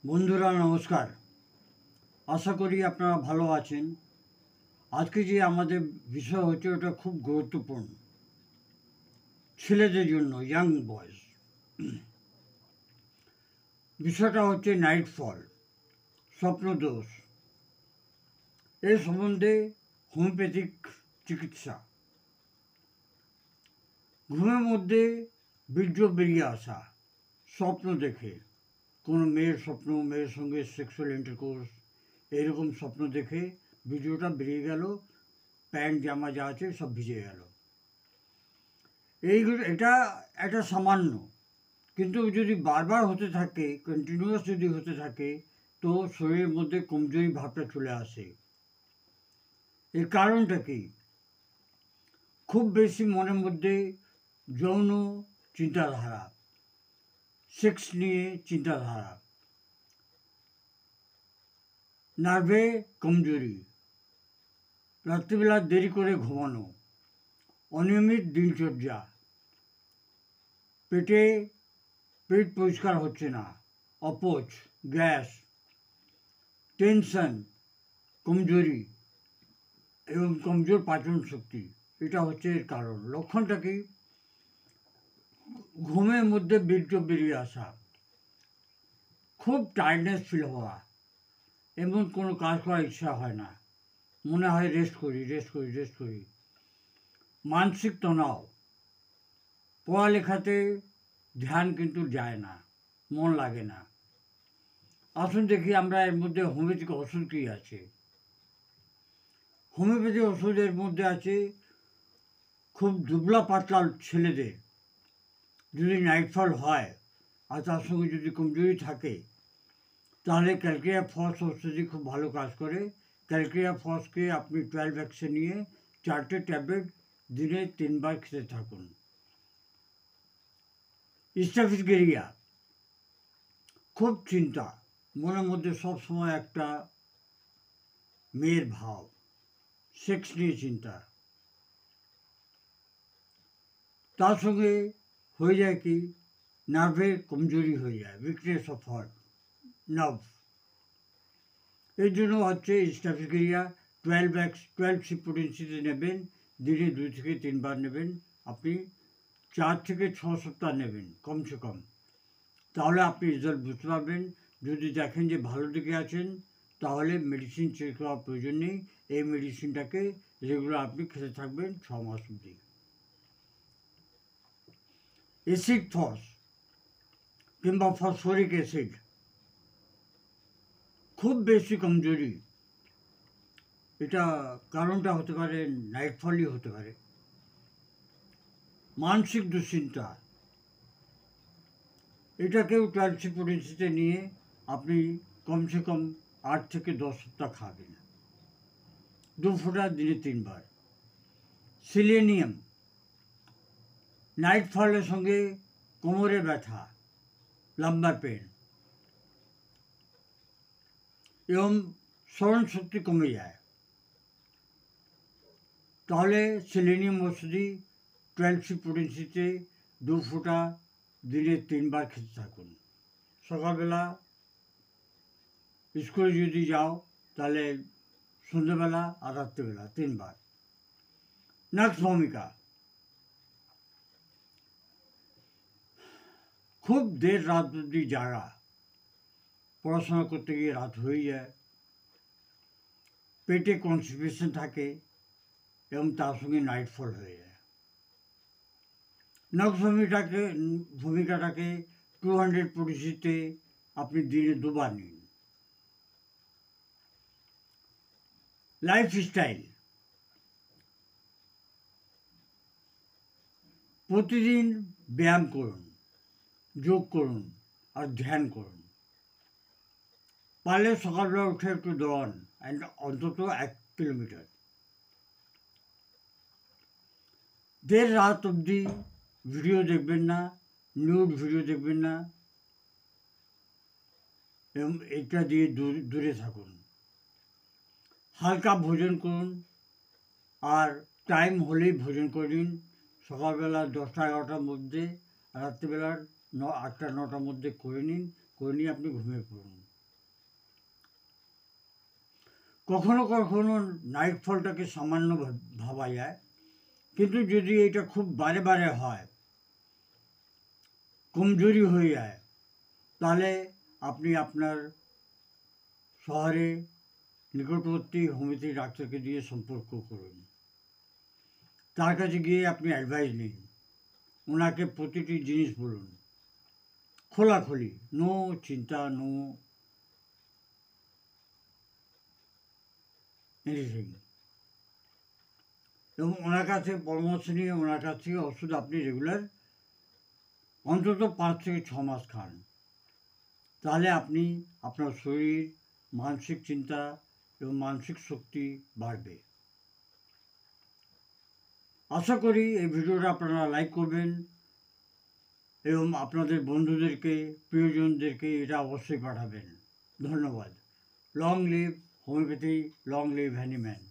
বন্ধুরা নমস্কার। আশা করি আপনারা ভালো আছেন। আজকে যে আমাদের বিষয় হচ্ছে ওটা খুব গুরুত্বপূর্ণ ছেলেদের জন্য, ইয়াং বয়েজ। বিষয়টা হচ্ছে নাইটফল, স্বপ্নদোষ। এর সম্বন্ধে হোমিওপ্যাথিক চিকিৎসা। ঘুমের মধ্যে বীর্য বেরিয়ে আসা, স্বপ্ন দেখে, কোনো মেয়ের স্বপ্ন, মেয়ের সঙ্গে সেক্সুয়াল ইন্টারকোর্স, এরকম স্বপ্ন দেখে বীর্যটা বেরিয়ে গেল, প্যান্ট জামা যা আছে সব ভিজে গেল। এইগুলো এটা একটা সামান্য, কিন্তু যদি বারবার হতে থাকে, কন্টিনিউয়াস যদি হতে থাকে, তো শরীরের মধ্যে কমজোরি ভাবটা চলে আসে। এর কারণটা কি? খুব বেশি মনের মধ্যে যৌন চিন্তাধারা, সেক্স নিয়ে চিন্তাধারা, নার্ভে কমজোরি, রাত্রিবেলা দেরি করে ঘুমানো, অনিয়মিত দিনচর্যা, পেট পরিষ্কার হচ্ছে না, অপচ, গ্যাস, টেনশন, কমজোরি এবং কমজোর পাচন শক্তি, এটা হচ্ছে এর কারণ। লক্ষণটা কি? ঘুমের মধ্যে বীর্য বেরিয়ে আসা, খুব টায়ার্ডনেস ফিল হওয়া, এমন কোনো কাজ করার ইচ্ছা হয় না, মনে হয় রেস্ট করি। মানসিক তনাও, পড়ালেখাতে ধ্যান কিন্তু যায় না, মন লাগে না। আসুন দেখি আমরা এর মধ্যে হোমিওপ্যাথিক ওষুধ কী আছে। হোমিওপ্যাথি ওষুধের মধ্যে আছে খুব দুবলা পাতলা ছেলেদের যদি নাইটফল হয় আর তার সঙ্গে যদি কমজোরি থাকে, তাহলে ক্যালকেরিয়া ফস ওষুধই খুব ভালো কাজ করে। ক্যালকেরিয়া ফসকে আপনি 12 নিয়ে 4টে ট্যাবলেট দিনে 3বার খেতে থাকুন। স্ট্যাফিসগেরিয়া, খুব চিন্তা, মনের মধ্যে সবসময় একটা মেয়ের ভাব, সেক্স নিয়ে চিন্তা, তার সঙ্গে হয়ে যায় কি, নার্ভের কমজোরি হয়ে যায়, উইকনেস অফ হার্ট নার্ভ। এর জন্য হচ্ছে স্ট্যাফিসগেরিয়া 12 পোটেন্সিতে নেবেন, দিনে 2 থেকে 3বার নেবেন। আপনি 4 থেকে 6 সপ্তাহ নেবেন কমসে কম, তাহলে আপনি রেজাল্ট বুঝতে পারবেন। যদি দেখেন যে ভালো দিকে আছেন, তাহলে মেডিসিন চেঞ্জ করার প্রয়োজন নেই। এই মেডিসিনটাকে রেগুলার আপনি খেতে থাকবেন 6 মাস অবধি। অ্যাসিড ফস কিংবা ফসফরিক অ্যাসিড, খুব বেশি কমজোরি, এটা কারণটা হতে পারে নাইটফলই হতে পারে। মানসিক দুশ্চিন্তা, এটাকেও 12 পোটেন্সিতে নিয়ে আপনি কমসে কম 8 থেকে 10 সপ্তাহ খাবেন, 2 ফোঁটা দিনে 3বার। সিলেনিয়াম, নাইটফলের সঙ্গে কোমরে ব্যথা, লাম্বার পেন এবং স্মরণ শক্তি কমে যায়, তাহলে সিলেনিয়াম ওষুধই 12 পোটেন্সিতে 2 ফোঁটা দিনে 3বার খেতে থাকুন। সকালবেলা স্কুলে যদি যাও, তাহলে সন্ধ্যেবেলা আর রাত্রিবেলা 3বার। নাক্স ভূমিকা, খুব দেড় রাত অবধি জাগা, পড়াশোনা করতে গিয়ে রাত হয়ে যায়, পেটে কনস্টিপেশন থাকে এবং তার সঙ্গে নাইটফল হয়ে যায়। নাক্স ভূমিকাটাকে 200 পোটেন্সিতে আপনি দিনে 2বার নিন। লাইফস্টাইল, প্রতিদিন ব্যায়াম করুন, যোগ করুন আর ধ্যান করুন। পারলে সকালবেলা উঠে একটু দৌড়ান, অন্তত 1 কিলোমিটার। দেড় রাত অবধি ভিডিও দেখবেন না, নিউড ভিডিও দেখবেন না এবং এটা দিয়ে দূরে থাকুন। হালকা ভোজন করুন আর টাইম হলেই ভোজন করে নিন। সকালবেলা 10টা-11টার মধ্যে, রাত্রিবেলার 8টা-9টার মধ্যে করে নিয়ে আপনি ঘুমিয়ে পড়ুন। কখনো কখনো নাইট ফলটাকে সামান্য ভাবা যায়, কিন্তু যদি এটা খুব বারে বারে হয়, কমজোরি হয়ে যায়, তাহলে আপনি আপনার শহরে নিকটবর্তী হোমিওপ্যাথি ডাক্তারকে দিয়ে সম্পর্ক করুন। তার কাছে গিয়ে আপনি অ্যাডভাইস নিন, ওনাকে প্রতিটি জিনিস বলুন খোলাখুলি, নো চিন্তা, নো এনিথিং। এবং ওনার কাছে পরামর্শ নিয়ে ওনার কাছ থেকে ওষুধ আপনি রেগুলার অন্তত 5 থেকে 6 মাস খান। তাহলে আপনি আপনার শরীর, মানসিক চিন্তা এবং মানসিক শক্তি বাড়বে। আশা করি এই ভিডিওটা আপনারা লাইক করবেন এবং আপনাদের বন্ধুদেরকে, প্রিয়জনদেরকে এটা অবশ্যই পাঠাবেন। ধন্যবাদ। Long live homeopathy, long live Hahnemann.